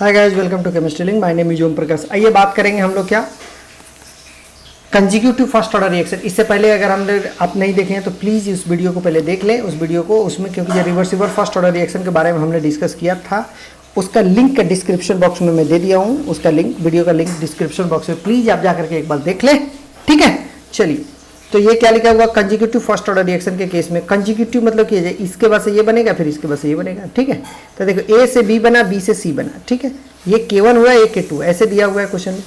Hi guys, welcome to chemistry link. My name is Om Prakash. आइए बात करेंगे हम लोग क्या कंजिक्यूटिव फर्स्ट ऑर्डर रिएक्शन। इससे पहले अगर हम आप नहीं देखे हैं तो प्लीज़ उस वीडियो को पहले देख लें, उस वीडियो को उसमें, क्योंकि ये रिवर्सिबल फर्स्ट ऑर्डर रिएक्शन के बारे में हमने डिस्कस किया था। उसका लिंक डिस्क्रिप्शन बॉक्स में मैं दे दिया हूँ, उसका लिंक, वीडियो का लिंक डिस्क्रिप्शन बॉक्स में, प्लीज़ आप जा करके एक बार देख लें, ठीक है। चलिए, तो ये क्या लिखा हुआ कंजिक्यूटिव फर्स्ट ऑर्डर रिएक्शन के केस में। कंजिक्यूटिव मतलब कि इसके बाद से ये बनेगा, फिर इसके बाद से ये बनेगा, ठीक है। तो देखो ए से बी बना, बी से सी बना, ठीक है। ये K1 हुआ, ए K2 ऐसे दिया हुआ है क्वेश्चन में।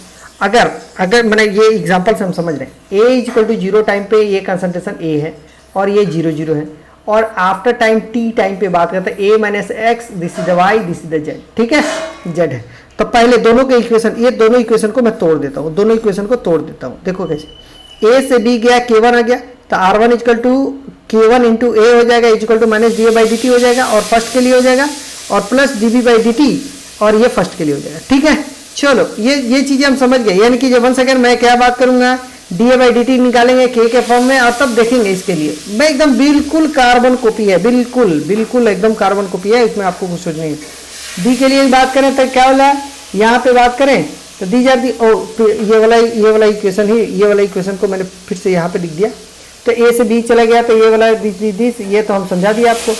अगर मैंने ये एग्जांपल से हम समझ रहे हैं, ए इक्वल टू 0 टाइम पे ये कंसंट्रेशन ए है और ये 0 0 है, और आफ्टर टाइम टी टाइम पे बात करते हैं A minus X, this is the Y, this is the Z, ठीक है, जेड है। तो पहले दोनों के इक्वेशन, ये दोनों इक्वेशन को मैं तोड़ देता हूँ, दोनों इक्वेशन को तोड़ देता हूँ। देखो कैसे, ए से बी गया, K1 आ गया, तो R1 equal to K1 into a हो जाएगा, equal to minus d by d t हो जाएगा, और फर्स्ट के लिए हो जाएगा, और plus d b by d t, और ये फर्स्ट के लिए हो जाएगा, ठीक है। चलो, ये चीजें हम समझ गए। यानी कि जब 1 सेकेंड मैं क्या बात करूंगा, D a by d T निकालेंगे के फॉर्म में, और तब देखेंगे इसके लिए। मैं एकदम बिल्कुल कार्बन कॉपी है, बिल्कुल एकदम कार्बन कॉपी है, इसमें आपको कुछ सोचना नहीं। डी के लिए बात करें तो क्या वाला, यहाँ पे बात करें तो दी जाती, ये वाला इक्वेशन ही, ये वाला इक्वेशन को मैंने फिर से यहाँ पे लिख दिया। तो ए से बी चला गया, तो ये वाला दिस, ये तो हम समझा दिया आपको,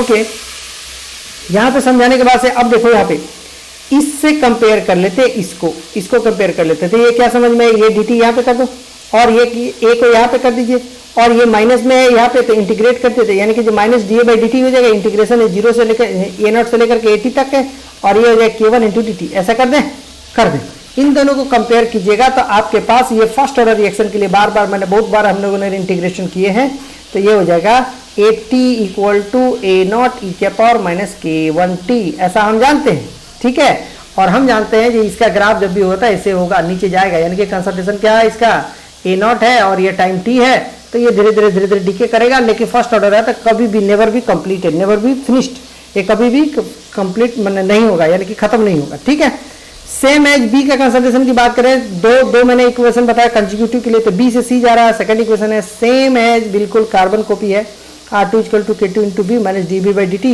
ओके। यहाँ पे समझाने के बाद से अब देखो, यहाँ पे इससे कंपेयर कर लेते, इसको कंपेयर कर लेते। तो ये क्या समझ में, ये डी टी यहाँ पे कर दो, और ये ए को यहाँ पे कर दीजिए, और ये माइनस में है यहाँ पे, तो इंटीग्रेट करते थे, यानी कि जो minus D a by d t हो जाएगा, इंटीग्रेशन है 0 से लेकर ए नॉट से लेकर के ए टी तक है, और ये हो जाएगा K1 इंटू डी टी। ऐसा कर दें। इन दोनों को कंपेयर कीजिएगा तो आपके पास ये फर्स्ट ऑर्डर रिएक्शन के लिए बार बार, मैंने बहुत बार हम लोगों ने इंटीग्रेशन किए हैं, तो ये हो जाएगा A T equal to A naught E के पावर माइनस K1T, ऐसा हम जानते हैं, ठीक है। और हम जानते हैं कि इसका ग्राफ जब भी होता है ऐसे होगा, नीचे जाएगा, यानी कि कंसंट्रेशन क्या है इसका, ए नॉट है, और ये टाइम टी है, तो ये धीरे धीरे डीके करेगा। लेकिन फर्स्ट ऑर्डर है तो कभी भी नेवर भी कंप्लीटेड, नेवर भी फिनिश्ड, ये कभी भी कंप्लीट नहीं होगा, यानी कि खत्म नहीं होगा, ठीक है। सेम एज बी का कंसंट्रेशन की बात करें, दो मैंने इक्वेशन बताया कंजिक्यूटिव के लिए, तो बी से सी जा रहा है, सेकंड इक्वेशन है सेम एज, बिल्कुल कार्बन कॉपी है, R2 equal to K2 into b minus d b by d t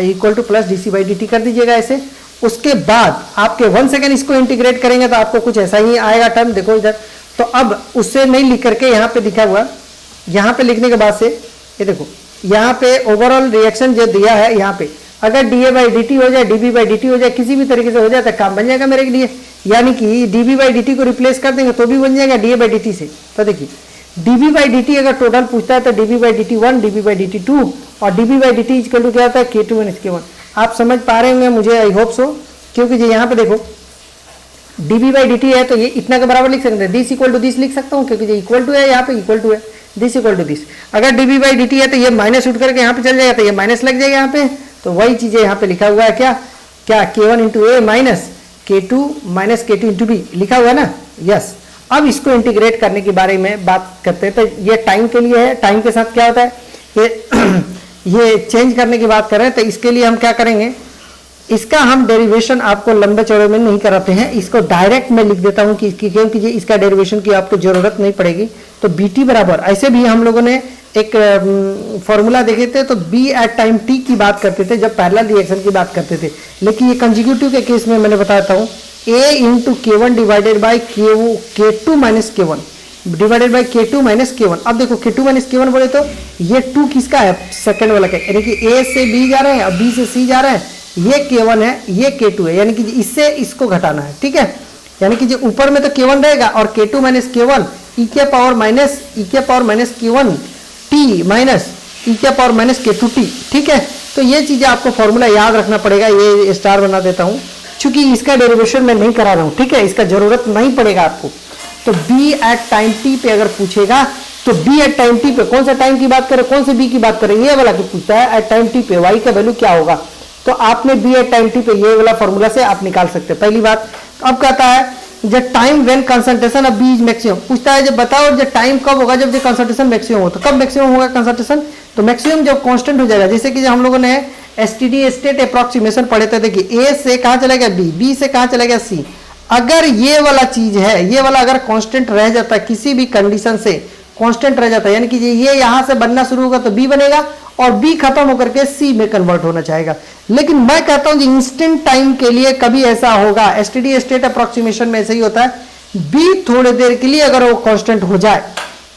equal to plus d c by d t कर दीजिएगा ऐसे। उसके बाद आपके 1 सेकेंड इसको इंटीग्रेट करेंगे तो आपको कुछ ऐसा ही आएगा टर्म, देखो इधर। तो अब उससे नहीं लिख करके यहाँ पे लिखा हुआ, यहाँ पे लिखने के बाद से ये देखो, यहाँ पे ओवरऑल रिएक्शन जो दिया है, यहाँ पे अगर d a by d t हो जाए, d b by d t हो जाए, किसी भी तरीके से हो जाए तो काम बन जाएगा मेरे लिए। यानी कि d b by d t को रिप्लेस कर देंगे तो भी बन जाएगा d a by d t से। तो देखिए, d b by d t अगर टोटल पूछता है तो d b by d t 1, d b by d t 2, और d b by d t equal to क्या होता है, K2 माइनस K1। आप समझ पा रहे होंगे मुझे, आई होप सो, क्योंकि जो यहाँ पे देखो d b by d t है तो ये इतना के बराबर लिख सकते हैं, दिस इक्वल टू दिस लिख सकता हूँ, क्योंकि जो इक्वल टू है यहाँ पे इक्वल टू है, दिस इक्वल टू दिस। अगर d b by d t है तो ये माइनस उठ करके यहाँ पे चल जाएगा, तो ये माइनस लग जाएगा यहाँ पे। तो वही चीजें यहाँ पे लिखा हुआ है, क्या K1 into A minus K2 minus K2 into B लिखा हुआ है ना, यस। अब इसको इंटीग्रेट करने के बारे में बात करते हैं, तो ये टाइम के लिए है, टाइम के साथ क्या होता है, ये चेंज करने की बात करें तो इसके लिए हम क्या करेंगे, इसका हम डेरिवेशन आपको लंबे चौड़े में नहीं कराते हैं, इसको डायरेक्ट मैं लिख देता हूं कि क्योंकि इसका डेरिवेशन की आपको जरूरत नहीं पड़ेगी। तो बी टी बराबर, ऐसे भी हम लोगों ने एक फॉर्मूला देखे थे, तो बी एट टाइम टी की बात करते थे जब पैरेलल रिएक्शन की बात करते थे। लेकिन ये कंजिक्यूटिव के केस में मैंने बताता हूँ, A into K1 divided by K2 minus K1 divided by K2 minus K1। अब देखो K2 माइनस K1 बोले तो ये 2 किसका है, सेकंड वाला का, यानी कि ए से बी जा रहे हैं और बी से सी जा रहे हैं, ये K1 है, ये K2 है, यानी कि इससे इसको घटाना है, ठीक है। यानी कि जो ऊपर में तो K1 रहेगा, और K2 माइनस K1 ई के power minus K1 T minus E के पावर माइनस K2T, ठीक है। तो ये चीजें आपको फॉर्मूला याद रखना पड़ेगा, ये स्टार बना देता हूँ, चूंकि इसका डेरिवेशन मैं नहीं करा रहा हूँ, ठीक है, इसका जरूरत नहीं पड़ेगा आपको। तो बी एट टाइम टी पे अगर पूछेगा तो बी एट टाइम टी पे कौन सा टाइम की बात करें, कौन से बी की बात करें, ये वाला की पूछता है, एट टाइम टी पे वाई का वैल्यू क्या होगा, तो आपने बी एट टाइम टी पे ये वाला फॉर्मूला से आप निकाल सकते हैं, पहली बात। अब कहता है जब time when concentration of b is maximum, पूछता है जब बताओ जब टाइम कब होगा जब कंसंट्रेशन मैक्सिमम हो, तो कब मैक्सिमम होगा कंसंट्रेशन, तो मैक्सिमम जब कांस्टेंट हो जाएगा। जैसे कि हम लोगों ने एसटीडी स्टेट अप्रोक्सीमेशन पढ़े थे, देखिए ए से कहाँ चला गया बी, बी से कहाँ चला गया सी। अगर ये वाला चीज है, ये वाला अगर कांस्टेंट रह जाता है किसी भी कंडीशन से, कांस्टेंट रह जाता है, यानी कि ये यहाँ से बनना शुरू होगा तो बी बनेगा, और बी खत्म होकर के सी में कन्वर्ट होना चाहेगा। लेकिन मैं कहता हूं इंस्टेंट टाइम के लिए कभी ऐसा होगा, एसटीडी स्टेट अप्रोक्सीमेशन में ऐसे ही होता है, बी थोड़ी देर के लिए अगर वो कांस्टेंट हो जाए,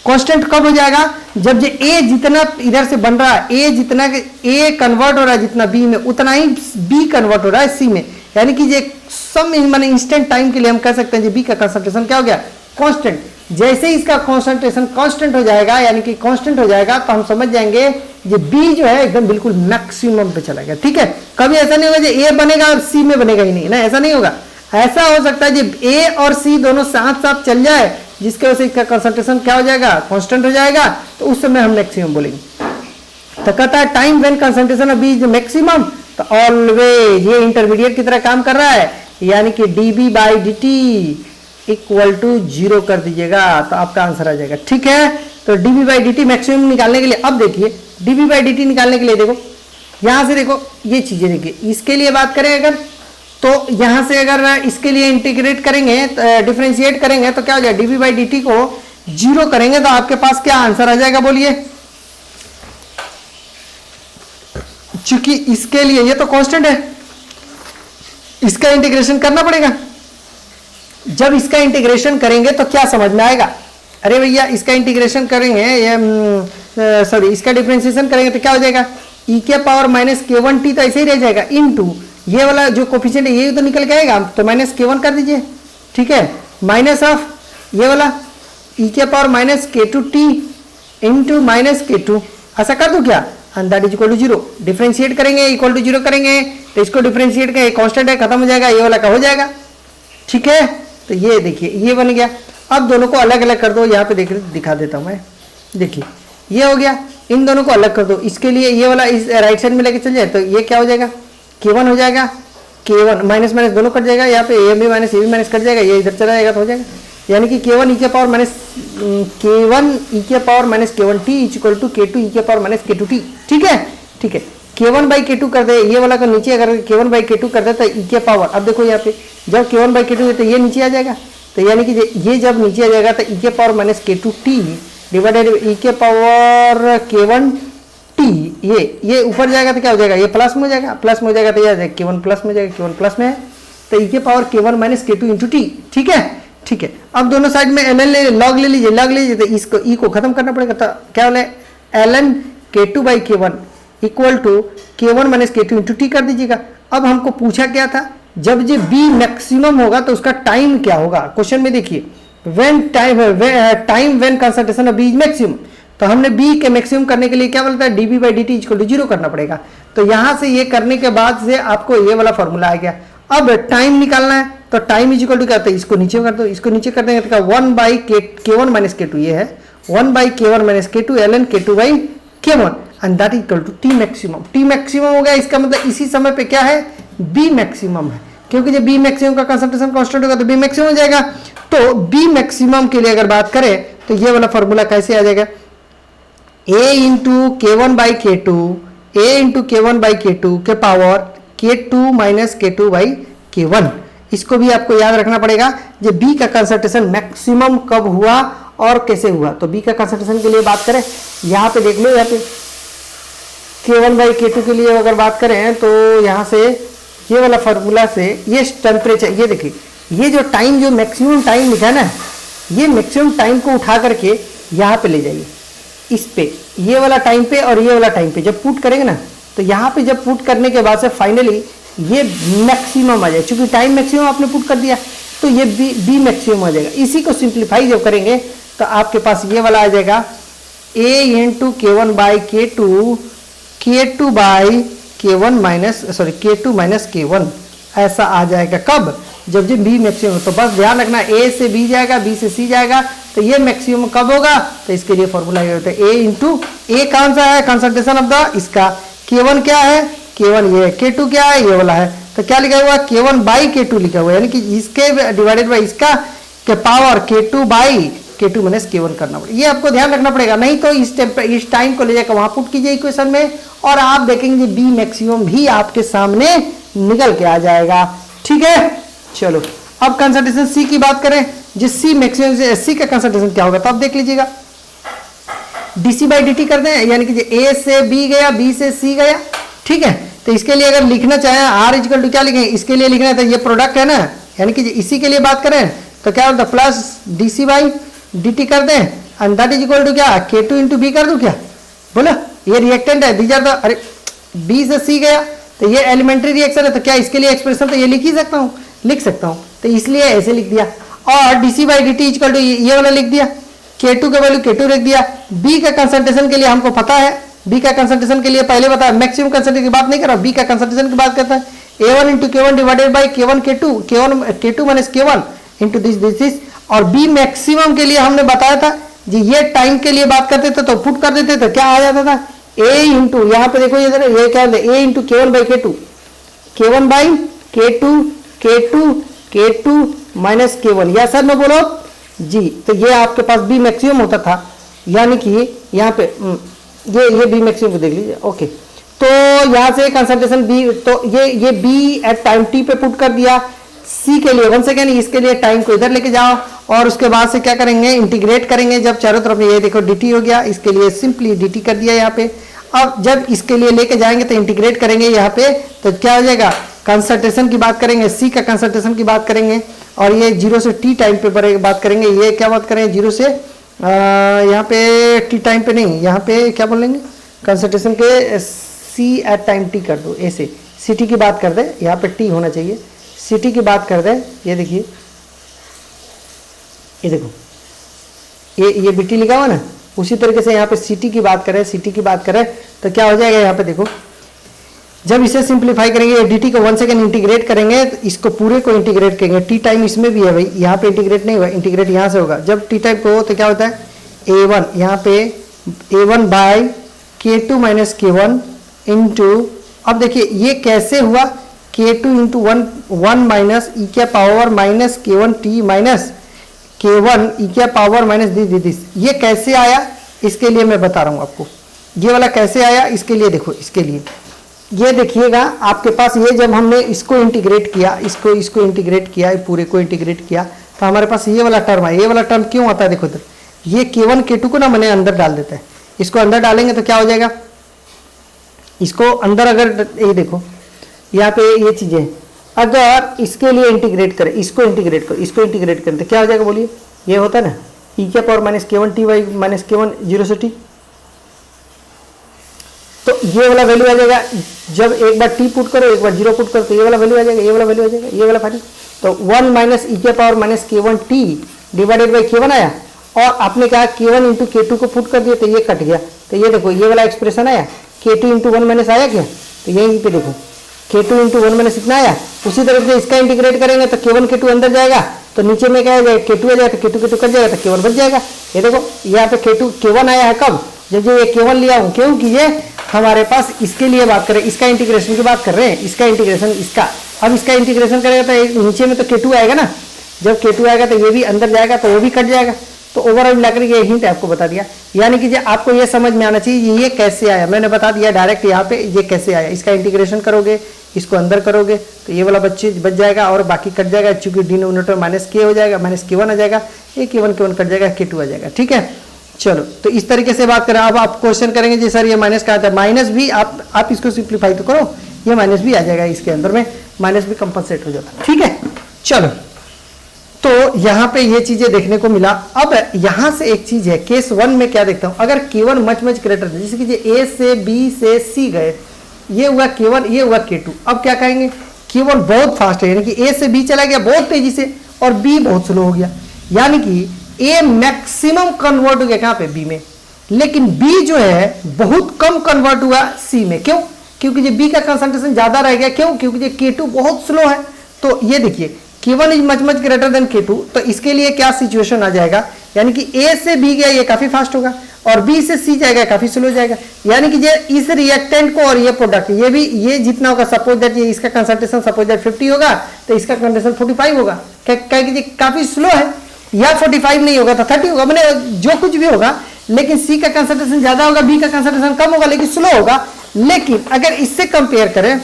कांस्टेंट कब हो जाएगा, जब जो ए जितना इधर से बन रहा है, ए जितना ए कन्वर्ट हो रहा है जितना बी में, उतना ही बी कन्वर्ट हो रहा है सी में। यानी कि ये सम माने इंस्टेंट टाइम के लिए हम कह सकते हैं बी का कंसंट्रेशन क्या हो गया, कांस्टेंट। जैसे ही इसका कंसंट्रेशन कांस्टेंट हो जाएगा, यानी कि कांस्टेंट हो जाएगा, तो हम समझ जाएंगे ये बी जो है एकदम बिल्कुल मैक्सिमम पे चला गया। ठीक है, कभी ऐसा नहीं होगा ए बनेगा और सी में बनेगा ही नहीं ना, ऐसा नहीं होगा। ऐसा हो सकता है जब ए और सी दोनों साथ साथ चल जाए, जिसके वजह से इसका कंसंट्रेशन क्या हो जाएगा, कांस्टेंट हो जाएगा, तो उस समय हम मैक्सिमम बोलेंगे। तो कहता है time when concentration of b is maximum, तो ऑलवेज ये इंटरमीडिएट की तरह काम कर रहा है, यानी कि dB/dt इक्वल टू 0 कर दीजिएगा, तो आपका आंसर आ जाएगा। ठीक है, तो dB/dt मैक्सिमम निकालने के लिए, अब देखिए dB/dt निकालने के लिए देखो यहां से, देखो ये चीजें देखिए, इसके लिए बात करें अगर, तो यहां से अगर इसके लिए इंटीग्रेट करेंगे, डिफरेंशिएट करेंगे, तो क्या हो जाएगा, dB/dt को 0 करेंगे तो आपके पास क्या आंसर आ जाएगा बोलिए। चूंकि इसके लिए ये तो कांस्टेंट है, इसका इंटीग्रेशन करना पड़ेगा। जब इसका इंटीग्रेशन करेंगे तो क्या समझ में आएगा, अरे भैया इसका इंटीग्रेशन करेंगे, सॉरी इसका डिफरेंशिएशन करेंगे तो क्या हो जाएगा, e के पावर माइनस k1t, तो ऐसे ही रह जाएगा, इनटू ये वाला जो कोफिशिएंट है ये तो निकल के आएगा, तो माइनस k1 कर दीजिए। ठीक है, माइनस ऑफ ये वाला e के power minus k2t into minus k2, ऐसा कर दूं क्या, and that is equal to 0। Differentiate करेंगे इक्वल टू 0 करेंगे, तो इसको डिफरेंशिएट करेंगे, कांस्टेंट है खत्म हो जाएगा, ये वाला का हो जाएगा। ठीक है, तो ये देखिए ये बन गया। अब दोनों को अलग अलग कर दो, यहाँ पे दिखा देता हूँ मैं, देखिए ये हो गया, इन दोनों को अलग कर दो। इसके लिए ये वाला इस राइट साइड में लेके चल जाए, तो ये क्या हो जाएगा, k1 हो जाएगा, k1 माइनस माइनस दोनों कट जाएगा, यहाँ पे ए भी माइनस कट जाएगा, ये इधर चला जाएगा तो हो जाएगा, यानी कि k1 e के power minus k1t is equal to k2 e के पावर माइनस k2t। ठीक है, ठीक है, k1/k2 कर दे, ये वाला का नीचे अगर k1/k2 कर दे तो e के पावर, अब देखो यहाँ पे जब k1/k2 है तो ये नीचे आ जाएगा, तो यानी कि ये जब नीचे आ जाएगा तो e के power minus k2t divided e के पावर k1t, ये ऊपर जाएगा तो क्या हो जाएगा, ये प्लस में हो जाएगा, प्लस में हो जाएगा तो ये k1 प्लस में हो जाएगा, k1 प्लस में है तो e के power k1 minus k2 into t। ठीक है, ठीक है, अब दोनों साइड में ln लॉग ले लीजिए, तो इसको e को खत्म करना पड़ेगा, तो क्या बोले ln k2/k1 equal to k1 minus k2 into t कर दीजिएगा। अब हमको पूछा क्या था, जब ये b मैक्सिमम होगा तो उसका टाइम क्या होगा, क्वेश्चन में देखिए when time when concentration of b is maximum, तो हमने b के मैक्सिमम करने के लिए क्या बोलता है, dB/dt इक्वल टू 0 करना पड़ेगा। तो यहां से ये करने के बाद से आपको ये वाला फॉर्मूला आ गया। अब टाइम निकालना है, तो टाइम इज इक्वल टू क्या होता है, इसको नीचे कर दो, इसको नीचे कर देंगे तो क्या 1/k1 माइनस k2, ये है 1/k1 minus k2 ln k2/k1 and that equal to t maximum. t maximum हो गया, इसका मतलब इसी समय पे क्या है, b मैक्सिमम है, क्योंकि जब b मैक्सिमम का कंसंट्रेशन कांस्टेंट होगा तो b मैक्सिमम हो जाएगा। तो b मैक्सिमम के लिए अगर बात करें तो ये वाला फॉर्मूला कैसे आ जाएगा, a इंटू k1/k2 के पावर k2 माइनस k2/k1। इसको भी आपको याद रखना पड़ेगा, जब b का कंसंट्रेशन मैक्सिमम कब हुआ और कैसे हुआ। तो b का कंसंट्रेशन के लिए बात करें, यहाँ पे देख लो, यहाँ पे k1/k2 के लिए अगर बात करें तो यहाँ से ये वाला फार्मूला से ये टेम्परेचर, ये देखिए ये जो टाइम, जो मैक्सिमम टाइम लिखा है ना, ये मैक्सिमम टाइम को उठा करके यहाँ पे ले जाइए, इस पे ये वाला टाइम पे और ये वाला टाइम पे जब पुट करेंगे ना, तो यहाँ पे जब पुट करने के बाद से फाइनली ये मैक्सिमम आ जाए, क्योंकि टाइम मैक्सिमम आपने पुट कर दिया तो ये बी मैक्सिमम आ जाएगा। इसी को सिंप्लीफाई जब करेंगे तो आपके पास ये वाला आ जाएगा a into k1/k2 k2/k1 minus k2 minus k1, ऐसा आ जाएगा। कब, जब जब b मैक्सिमम। तो बस ध्यान रखना a से b जाएगा, b से c जाएगा, तो ये मैक्सिमम कब होगा, तो इसके लिए फॉर्मूला ये होता है a इंटू a कौन सा है, कंसंट्रेशन ऑफ द, इसका k1 क्या है, k1 ये है, k2 क्या है, ये वाला है, तो क्या लिखा हुआ, k1/k2 लिखा हुआ है, यानी कि इसके डिवाइडेड बाई इसका के पावर k2/k2 माइनस k1 करना पड़ेगा। ये आपको ध्यान रखना पड़ेगा, नहीं तो इस टाइम को ले जाकर वहां पुट कीजिए इक्वेशन में और आप देखेंगे बी मैक्सिमम भी आपके सामने निकल के आ जाएगा। ठीक है, चलो अब कंसंट्रेशन सी की बात करें, जिस सी मैक्सिमम से सी का कंसंट्रेशन क्या होगा, तो आप देख लीजिएगा डीसी बाई डी टी कर दें, यानी कि ए से बी गया, बी से सी गया, ठीक है। तो इसके लिए अगर लिखना चाहें आर इक्वल टू क्या लिखें, इसके लिए लिखना है तो ये प्रोडक्ट है ना, यानी कि इसी के लिए बात करें तो क्या होता है plus d c by d t कर दें and that is equal to क्या के टू इंटू बी कर दूं क्या, बोला ये रिएक्टेंट है, दीज आर द, अरे बी से सी गया तो ये एलिमेंट्री रिएक्शन है, तो क्या इसके लिए एक्सप्रेशन तो ये लिख ही सकता हूँ, लिख सकता हूँ, तो इसलिए ऐसे लिख दिया। और d c by d t equal to ये वाला लिख दिया, K2 का वैल्यू K2 रख दिया। B का कंसंट्रेशन के लिए हमको पता है, B का कंसंट्रेशन के लिए पहले बताया, मैक्सिमम कंसंट्रेशन की बात नहीं कर रहा, B का कंसंट्रेशन की बात करता है, A1 into K1 divided by K1 K2, K2 minus K1 into this. और B मैक्सिमम के लिए हमने बताया था जी, ये टाइम के लिए बात करते थे तो पुट कर देते तो क्या आ जाता था A इंटू, यहाँ पे देखो ये क्या है A into K1 by K2, K1 by K2 minus K1, या सर मैं बोलो जी। तो ये आपके पास बी मैक्सिमम होता था, यानी कि यहाँ पे ये बी मैक्सिमम को देख लीजिए, ओके। तो यहाँ से कंसंट्रेशन बी, तो ये बी एट टाइम टी पे पुट कर दिया। सी के लिए 1 सेकेंड, इसके लिए टाइम को इधर लेके जाओ और उसके बाद से क्या करेंगे, इंटीग्रेट करेंगे। जब चारों तरफ ये देखो dt हो गया, इसके लिए सिंपली dt कर दिया यहाँ पे। अब जब इसके लिए लेके जाएंगे तो इंटीग्रेट करेंगे यहाँ पे, तो क्या हो जाएगा, कंसंट्रेशन की बात करेंगे, सी का कंसंट्रेशन की बात करेंगे, और ये 0 से टी टाइम पे बात करेंगे। ये क्या बात करेंगे 0 से यहाँ पे टी टाइम पे नहीं, यहाँ पे क्या बोलेंगे कंसंट्रेशन के सी एट टाइम टी कर दो, ऐसे सी टी की बात कर दे, यहाँ पे टी होना चाहिए, सी टी की बात कर दे। ये देखिए, ये देखो ये बी टी लिखा हुआ ना, उसी तरीके से यहाँ पे सी टी की बात करें, सी टी की बात करें तो क्या हो जाएगा, यहाँ पे देखो जब इसे सिंप्लीफाई करेंगे dt को 1 सेकेंड इंटीग्रेट करेंगे, तो इसको पूरे को इंटीग्रेट करेंगे। टी टाइम इसमें भी है भाई, यहाँ पे इंटीग्रेट नहीं हुआ, इंटीग्रेट यहाँ से होगा। जब टी टाइम को हो तो क्या होता है a1, यहाँ पे a1 by K2 minus K1 into, अब देखिए ये कैसे हुआ, K2 इंटू 1 माइनस ई क्या power minus K1 T minus K1 ई क्या पावर माइनस दिस। ये कैसे आया, इसके लिए मैं बता रहा हूँ आपको, ये वाला कैसे आया इसके लिए देखो। इसके लिए ये देखिएगा आपके पास, ये जब हमने इसको इंटीग्रेट किया, इसको इंटीग्रेट किया, पूरे को इंटीग्रेट किया, तो हमारे पास ये वाला टर्म है। ये वाला टर्म क्यों आता है देखो इधर, ये K1 K2 को ना मैंने अंदर डाल देता है, इसको अंदर डालेंगे तो क्या हो जाएगा, इसको अंदर अगर ये देखो यहाँ पे ये चीजें, अगर इसके लिए इंटीग्रेट करें, इसको इंटीग्रेट करो, इसको इंटीग्रेट करें तो क्या हो जाएगा बोलिए, ये होता है ना ई के power minus K1 t y minus K1 0 से टी, तो ये वाला वैल्यू आ जाएगा। जब एक बार टी पुट करो, एक बार 0 पुट करो, तो ये वाला वैल्यू आ जाएगा, ये वाला वैल्यू आ जाएगा, ये वाला फाइनल। तो 1 माइनस ई के power minus K1 T divided by K1 आया, और आपने कहा K1 इंटू K2 को पुट कर दिया तो ये कट गया, तो ये देखो ये वाला एक्सप्रेशन आया, K2 इंटू 1 माइनस आया क्या, तो यहीं पे देखो K2 इंटू 1 माइनस इतना आया। उसी तरह से इसका इंटीग्रेट करेंगे तो K1 K2 अंदर जाएगा, तो नीचे में क्या आएगा K2 आ जाएगा, तो K2 K2 कट जाएगा, तो K1 बच जाएगा। ये देखो यहाँ पे K1 आया है कब, जब ये K1 लिया हूँ, क्योंकि ये हमारे पास इसके लिए बात करें, इसका इंटीग्रेशन की बात कर रहे हैं, इसका इंटीग्रेशन, इसका अब इसका इंटीग्रेशन करेगा तो नीचे में तो K2 आएगा ना, जब K2 आएगा तो ये भी अंदर जाएगा, तो वो भी कट जाएगा। तो ओवरऑल मिलाकर ये हिंट आपको बता दिया, यानी कि आपको ये समझ में आना चाहिए ये कैसे आया, मैंने बता दिया डायरेक्ट यहाँ पे ये कैसे आया। इसका इंटीग्रेशन करोगे, इसको अंदर करोगे तो ये वाला बच जाएगा और बाकी कट जाएगा, चूंकि डिनोमिनेटर माइनस के हो जाएगा, माइनस K1 आ जाएगा, ये K1 कट जाएगा, K2 आ जाएगा। ठीक है, चलो तो इस तरीके से बात करें। अब आप क्वेश्चन करेंगे जी सर ये माइनस का आता है, माइनस भी आप इसको सिंप्लीफाई तो करो, ये माइनस भी आ जाएगा, इसके अंदर में माइनस भी कंपनसेट हो जाता है। ठीक है, चलो तो यहाँ पे ये चीजें देखने को मिला। अब यहाँ से एक चीज है, केस 1 में क्या देखता हूँ, अगर K1 मच ग्रेटर, जैसे कि A से B से C गए, ये हुआ K1, ये हुआ K2। अब क्या कहेंगे, K1 बहुत फास्ट है, यानी कि A से B चला गया बहुत तेजी से, और B बहुत स्लो हो गया, यानी कि A मैक्सिमम कन्वर्ट हो गया कहाँ पे, B में, लेकिन B जो है बहुत कम कन्वर्ट हुआ C में। क्यों, क्योंकि जो B का कंसंट्रेशन ज्यादा रह गया। क्यों, क्योंकि जो K2 बहुत स्लो है। तो ये देखिए K1 is much greater then K2, तो इसके लिए क्या सिचुएशन आ जाएगा, यानी कि A से B गया ये काफी फास्ट होगा, और B से C जाएगा काफी स्लो हो जाएगा। यानी कि ये इस रिएक्टेंट को और ये प्रोडक्ट, ये भी ये जितना होगा, सपोज दैट ये इसका कंसंट्रेशन सपोज दैट 50 होगा, तो इसका कंसंट्रेशन 45 होगा, क्योंकि काफी स्लो है, या 45 नहीं होगा तो 30 होगा, मैंने जो कुछ भी होगा, लेकिन C का कंसंट्रेशन ज्यादा होगा, B का कंसंट्रेशन कम होगा, लेकिन स्लो होगा। लेकिन अगर इससे कंपेयर करें,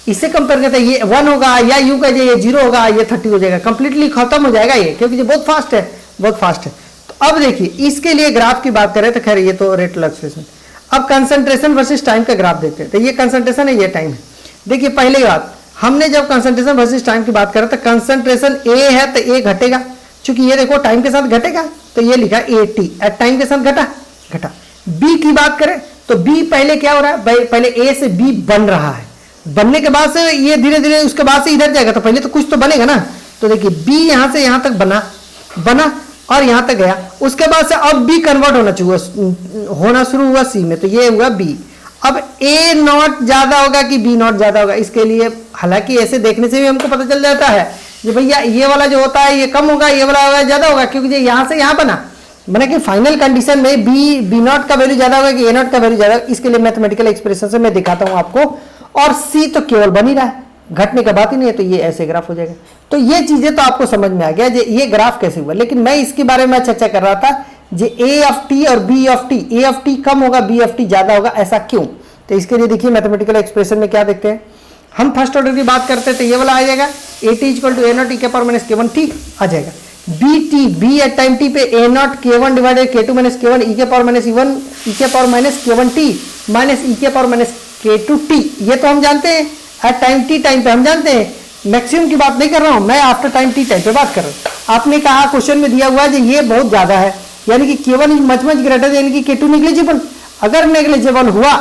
इससे कंपेयर करते ये 1 होगा, या यू का ये 0 होगा, ये 30 हो जाएगा, कंप्लीटली खत्म हो जाएगा ये, क्योंकि ये बहुत फास्ट है, बहुत फास्ट है। तो अब देखिए इसके लिए ग्राफ की बात करें तो खैर ये तो रेट फ्लक्चुएशन। अब कंसंट्रेशन वर्सेस टाइम का ग्राफ देखते हैं। तो ये कंसंट्रेशन है, ये टाइम है। देखिए पहली बात, हमने जब कंसंट्रेशन वर्सेस टाइम की बात करें तो कंसंट्रेशन ए है तो ए घटेगा, क्योंकि ये देखो टाइम के साथ घटेगा, तो ये लिखा AT एट टाइम के साथ घटा। बी की बात करें तो बी पहले क्या हो रहा है, पहले ए से बी बन रहा है, बनने के बाद से ये धीरे धीरे उसके बाद से इधर जाएगा, तो पहले तो कुछ तो बनेगा ना। तो देखिए बी यहां से यहां तक बना और यहां तक गया, उसके बाद से अब बी कन्वर्ट होना शुरू हुआ सी में, तो ये हुआ बी। अब ए नॉट ज्यादा होगा कि बी नॉट ज्यादा होगा, इसके लिए हालांकि ऐसे देखने से भी हमको पता चल जाता है कि भैया ये वाला जो होता है ये कम होगा, ये वाला ज्यादा होगा, क्योंकि यहां से यहां बना कि फाइनल कंडीशन में बी नॉट का वैल्यू ज्यादा होगा कि ए नॉट का वैल्यू ज्यादा। इसके लिए मैथमेटिकल एक्सप्रेशन से मैं दिखाता हूं आपको। और सी तो केवल बन ही रहा है, घटने का बात ही नहीं है, तो ये ऐसे ग्राफ हो जाएगा। तो ये चीजें तो आपको समझ में आ गया ये ग्राफ कैसे हुआ। लेकिन मैं इसके बारे में चर्चा कर रहा था जे ए ऑफ टी और B of T, A of T कम होगा, बी ऑफ टी ज्यादा होगा, ऐसा क्यों। तो इसके लिए देखिए मैथमेटिकल एक्सप्रेशन में क्या देखते हैं। हम फर्स्ट ऑर्डर की बात करते हैं तो ये वाला आ जाएगा AT equal to A0 e के पावर माइनस K1 t आ जाएगा। बी एट टाइम टी पे A0 K1 divided K2 minus K1 e के पावर माइनस E1 e के power minus K1 t minus e के पावर माइनस K2 t। ये तो हम जानते हैं एट टाइम टी टाइम पे हम जानते हैं, मैक्सिमम की बात नहीं कर रहा हूं मैं, आफ्टर टाइम टी टाइम पे बात कर रहा हूं। आपने कहा क्वेश्चन में दिया हुआ है कि ये बहुत ज्यादा है, यानी कि K1 इज मच ग्रेटर यानी कि K2 नेग्लिजिबल। अगर नेग्लिजिबल हुआ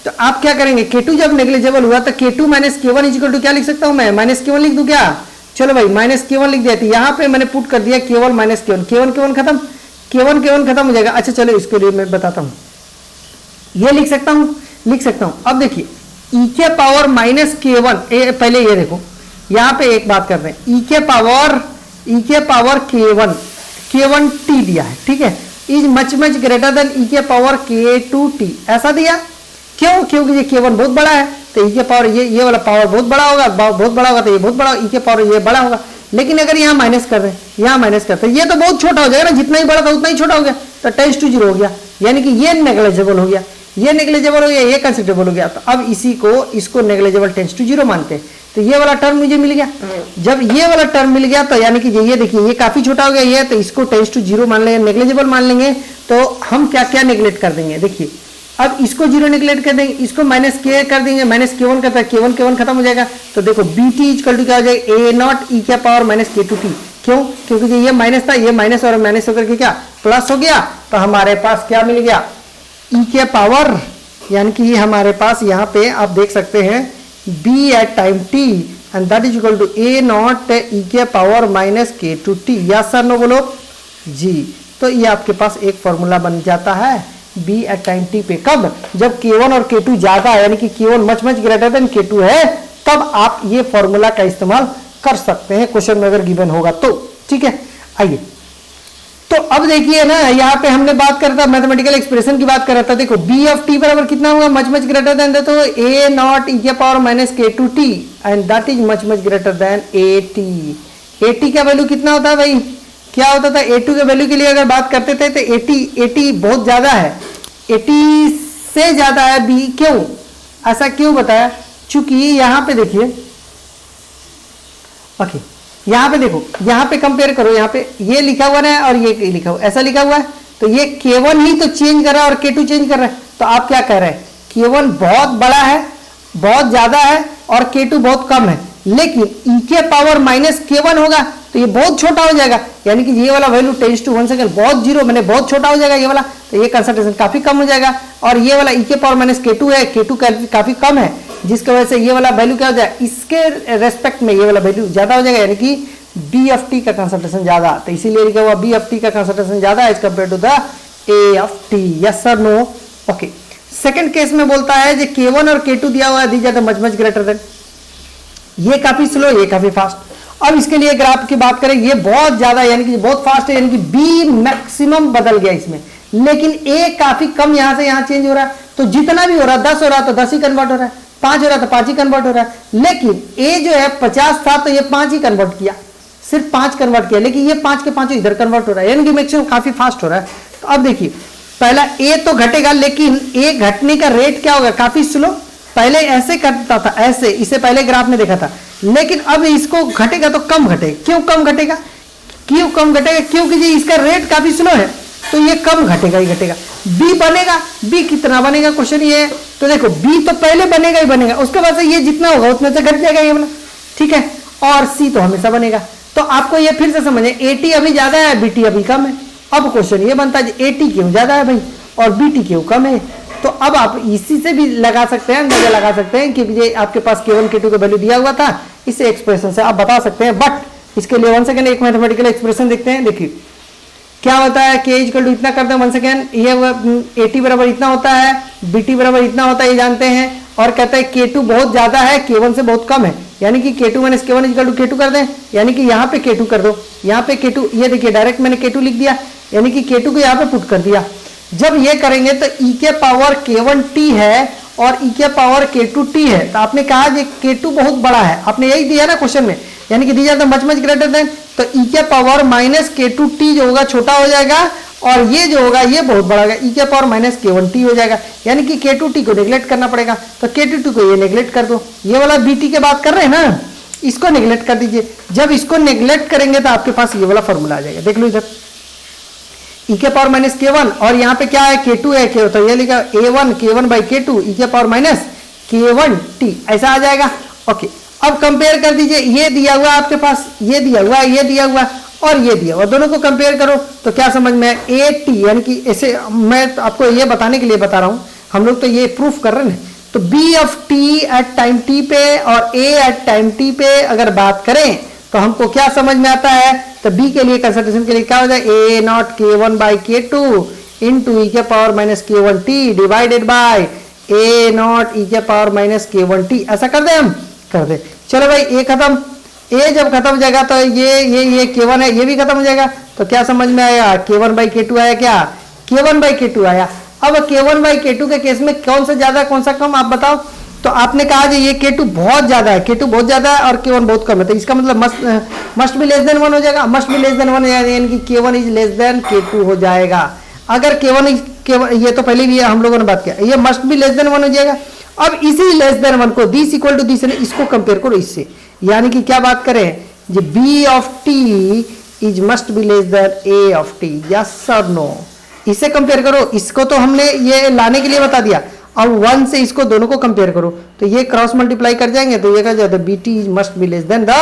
तो आप क्या करेंगे, K2 जब नेग्लिजिबल हुआ तो K2 minus K1 is equal to क्या लिख सकता हूं मैं, माइनस K1 लिख दूं क्या। चलो भाई माइनस K1 लिख दिया, यहां पे मैंने पुट कर दिया केवल माइनस K1, K1 खत्म, K1 खत्म हो जाएगा। अच्छा चलो इसके लिए मैं बताता हूं, ये लिख सकता हूं। अब देखिए e के पावर माइनस K1, पहले ये देखो यहां पे एक बात कर रहे हैं, e के पावर K1 t दिया है, ठीक है, is much greater then e के पावर K2 t ऐसा दिया। क्यों, क्योंकि ये K1 बहुत बड़ा है, तो e के पावर ये वाला पावर बहुत बड़ा होगा, तो ये बहुत बड़ा, e के पावर ये बड़ा होगा। लेकिन अगर यहाँ माइनस कर रहे हैं, यहाँ माइनस करते हैं, ये तो बहुत छोटा हो जाएगा ना, जितना ही बड़ा था उतना ही छोटा हो गया, तो टेंस टू 0 हो गया, यानी कि ये नेग्लिजिबल हो गया, ये कंसिडरेबल हो गया। तो अब इसको नेग्लिजिबल टेंस टू 0 मानते हैं, तो ये वाला टर्म मुझे मिल गया। जब ये वाला टर्म मिल गया तो यानी कि ये देखिए ये काफी छोटा हो गया, ये तो इसको टेंस टू 0 मान लेंगे, नेग्लिजिबल मान लेंगे। तो हम क्या क्या नेग्लेक्ट कर देंगे, देखिए अब इसको 0 नेग्लेक्ट कर देंगे, इसको माइनस K कर देंगे, माइनस K1 करता है, K1 खत्म हो जाएगा। तो देखो BT इक्वल टू क्या हो जाएगा, A0 e के पावर माइनस K2 t। क्यों, क्योंकि ये माइनस था, ये माइनस और माइनस होकर के क्या प्लस हो गया, तो हमारे पास क्या मिल गया, e के पावर, यानी कि ये हमारे पास यहाँ पे आप देख सकते हैं B at time t and that is equal to A0 e के power minus K2 t। Yes sir no बोलो जी। तो ये आपके पास एक फॉर्मूला बन जाता है B एट टाइम t पे, कब, जब K1 और K2 ज्यादा है, यानी कि K1 much greater then K2 है, तब आप ये फॉर्मूला का इस्तेमाल कर सकते हैं, क्वेश्चन में अगर गिवन होगा तो। ठीक है, आइए तो अब देखिए ना, यहाँ पे हमने बात कर रहा था मैथमेटिकल एक्सप्रेशन की बात कर रहा था। देखो B ऑफ t बराबर कितना हुआ, मच ग्रेटर देन, तो A0 e के power minus K2 t and that is much greater then AT का वैल्यू कितना होता है भाई, क्या होता था, A2 के वैल्यू के लिए अगर बात करते थे तो AT बहुत ज्यादा है, AT से ज्यादा है B। क्यों, ऐसा क्यों बताया, चूंकि यहाँ पे देखिए, ओके यहाँ पे देखो, यहाँ पे कंपेयर करो, यहाँ पे ये लिखा हुआ है और ये लिखा हुआ, ऐसा लिखा हुआ है, तो ये K1 ही तो चेंज कर रहा है और K2 चेंज कर रहा है। तो आप क्या कह रहे हैं, K1 बहुत बड़ा है, बहुत ज्यादा है, और K2 बहुत कम है, लेकिन e के पावर माइनस K1 होगा तो ये बहुत छोटा हो जाएगा, यानी कि ये वाला वैल्यू टेंस टू 1 सेकंड बहुत 0 मैंने बहुत छोटा हो जाएगा ये वाला, तो ये कंसंट्रेशन काफी कम हो जाएगा। और ये वाला e के पावर माइनस K2 है, K2 काफी कम है, जिसकी वजह से ये वाला वैल्यू क्या हो जाएगा, इसके रेस्पेक्ट में ये वाला वैल्यू ज्यादा हो जाएगा, यानी कि B ऑफ t का कंसंट्रेशन ज्यादा, तो इसीलिए लिखा हुआ B ऑफ t का कंसंट्रेशन ज्यादा as compare to the A of t। Yes sir no, okay. Second case में बोलता है जो K1 और K2 दिया हुआ है, these are the much greater than, ये काफी स्लो, ये काफी फास्ट। अब इसके लिए ग्राफ की बात करें, ये बहुत ज्यादा यानी कि बहुत फास्ट है, यानी कि B मैक्सिमम बदल गया इसमें, लेकिन A काफी कम यहां से यहां चेंज हो रहा है। तो जितना भी हो रहा है, 10 हो रहा है तो 10 ही कन्वर्ट हो रहा है, 5 हो रहा है तो 5 ही कन्वर्ट हो रहा है। लेकिन A जो है 50 था तो ये 5 ही कन्वर्ट किया, सिर्फ 5 कन्वर्ट किया, लेकिन ये 5 के 5 इधर कन्वर्ट हो रहा है, यानी कि मैक्सिमम काफी फास्ट हो रहा है। तो अब देखिए पहला A तो घटेगा, लेकिन A घटने का रेट क्या होगा, काफी स्लो। पहले ऐसे करता था, ऐसे, इसे पहले ग्राफ में देखा था, लेकिन अब इसको घटेगा तो कम घटेगा। क्यों कम घटेगा, क्योंकि जी इसका रेट काफी स्लो है, तो ये कम घटेगा ही घटेगा। बी बनेगा, बी कितना बनेगा क्वेश्चन ये है, तो देखो बी तो पहले बनेगा ही बनेगा, उसके बाद से ये जितना होगा उतने से घट जाएगा ये वाला, ठीक है। और सी तो हमेशा बनेगा। तो आपको ये फिर से समझे, एटी अभी ज्यादा है, बीटी अभी कम है। अब क्वेश्चन ये बनता है एटी क्यों ज्यादा है भाई और बीटी क्यों कम है। तो अब आप इसी से भी लगा सकते हैं, अंदाजा लगा सकते हैं कि ये आपके पास K1 K2 का वैल्यू दिया हुआ था, इस एक्सप्रेशन से आप बता सकते हैं। बट इसके लिए 1 सेकेंड एक मैथमेटिकल एक्सप्रेशन देखते हैं। देखिए क्या होता है, K इक्वल टू इतना करते हैं 1 सेकेंड, ये एटी बराबर इतना होता है, बीटी बराबर इतना होता है, ये जानते हैं। और कहता है K2 बहुत ज्यादा है, K1 से बहुत कम है, यानी कि K2 minus K1 equal to K2 कर दें, यानी कि यहाँ पे K2 कर दो, यहाँ पे K2, ये देखिए डायरेक्ट मैंने K2 लिख दिया, यानी कि K2 को यहाँ पे पुट कर दिया। जब ये करेंगे तो e के पावर K1t है और e के पावर K2t है, तो आपने कहा कि K2 बहुत बड़ा है, आपने यही दिया ना क्वेश्चन में, यानी कि दिया था मच मच ग्रेटर देन, तो e के पावर माइनस K2t जो होगा छोटा हो जाएगा और ये जो होगा ये बहुत बड़ा होगा, e के पावर माइनस K1t हो जाएगा, यानी कि K2t को नेग्लेक्ट करना पड़ेगा, तो K2t को ये नेग्लेक्ट कर दो। ये वाला bt के बात कर रहे हैं ना, इसको नेग्लेक्ट कर दीजिए। जब इसको नेग्लेक्ट करेंगे तो आपके पास ये वाला फॉर्मूला आ जाएगा, देख लो इधर e के पावर माइनस K1 और यहाँ पे क्या है K2 है, तो ये लिखा A1 K1 by K2 e के पावर माइनस K1t, ऐसा आ जाएगा। ओके, अब कंपेयर कर दीजिए, ये दिया हुआ आपके पास, ये दिया हुआ, ये दिया हुआ और ये दिया हुआ, दोनों को कंपेयर करो तो क्या समझ में है, AT, यानी कि ऐसे मैं आपको ये बताने के लिए बता रहा हूँ, हम लोग तो ये प्रूफ कर रहे हैं। तो B of t at time t पे और A एट टाइम t पे अगर बात करें तो हमको क्या समझ में आता है, तो B के लिए कंसंट्रेशन के लिए क्या हो जाए, A not K1 by K2 into e के power minus K1t divided by A not e के पावर माइनस K1t, ऐसा कर दे, हम कर दे। चलो भाई A खत्म, A जब खत्म हो जाएगा तो ये K1 है, ये भी खत्म हो जाएगा, तो क्या समझ में आया, K1 बाई K2 आया, क्या K1 बाई K2 आया। अब K1 बाई K2 के केस में कौन सा ज्यादा कौन सा कम, आप बताओ। तो आपने कहा जी ये K2 बहुत ज्यादा है, K2 बहुत ज्यादा है और K1 बहुत कम है, तो इसका मतलब मस्ट बी लेस देन 1 हो जाएगा, मस्ट बी लेस देन 1 यानी कि K1 is less than K2 हो जाएगा। अगर K1 ये तो पहले भी हम लोगों ने बात किया, ये मस्ट बी लेस देन 1 हो जाएगा। अब इसी लेस देन 1 को दिस इक्वल टू दिस, इसको कंपेयर करो इससे, यानी कि क्या बात करें, ये B of t is must be less than A of t, yes और नो, इससे कंपेयर करो। इसको तो हमने ये लाने के लिए बता दिया, अब 1 से इसको दोनों को कंपेयर करो तो ये क्रॉस मल्टीप्लाई कर जाएंगे, तो ये कहा जाता है BT must be less than the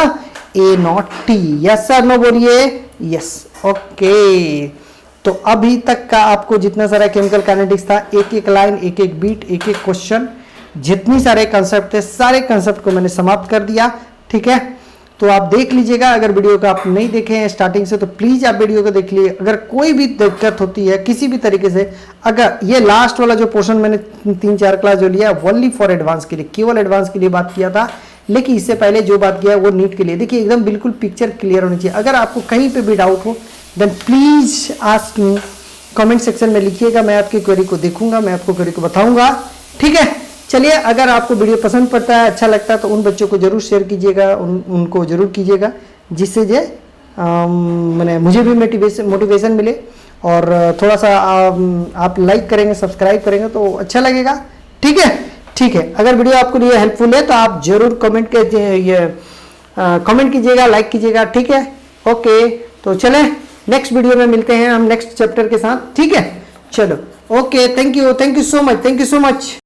A not t, yes और नो बोलिए, यस। ओके, तो अभी तक का आपको जितना सारा केमिकल काइनेटिक्स था, एक एक लाइन, एक एक बीट, एक एक क्वेश्चन, जितनी सारे कंसेप्ट थे सारे कंसेप्ट को मैंने समाप्त कर दिया, ठीक है। तो आप देख लीजिएगा, अगर वीडियो को आप नहीं देखे हैं स्टार्टिंग से तो प्लीज आप वीडियो को देख लीजिए। अगर कोई भी दिक्कत होती है किसी भी तरीके से, अगर ये लास्ट वाला जो पोर्शन मैंने 3-4 क्लास जो लिया ओनली फॉर एडवांस के लिए, केवल एडवांस के लिए बात किया था, लेकिन इससे पहले जो बात किया वो नीट के लिए। देखिए एकदम बिल्कुल पिक्चर क्लियर होनी चाहिए। अगर आपको कहीं पे भी डाउट हो then please ask me, comment section में लिखिएगा, मैं आपकी क्वेरी को देखूंगा, मैं आपको क्वेरी को बताऊंगा, ठीक है। चलिए, अगर आपको वीडियो पसंद पड़ता है, अच्छा लगता है तो उन बच्चों को जरूर शेयर कीजिएगा, उनको जरूर कीजिएगा, जिससे जो मैंने मुझे भी मोटिवेशन मिले, और थोड़ा सा आप लाइक करेंगे, सब्सक्राइब करेंगे तो अच्छा लगेगा, ठीक है। ठीक है, अगर वीडियो आपको लिए हेल्पफुल है तो आप जरूर कमेंट कीजिएगा, लाइक कीजिएगा, ठीक है। ओके, तो चलें नेक्स्ट वीडियो में मिलते हैं हम नेक्स्ट चैप्टर के साथ, ठीक है। चलो, okay, thank you so much, thank you so much.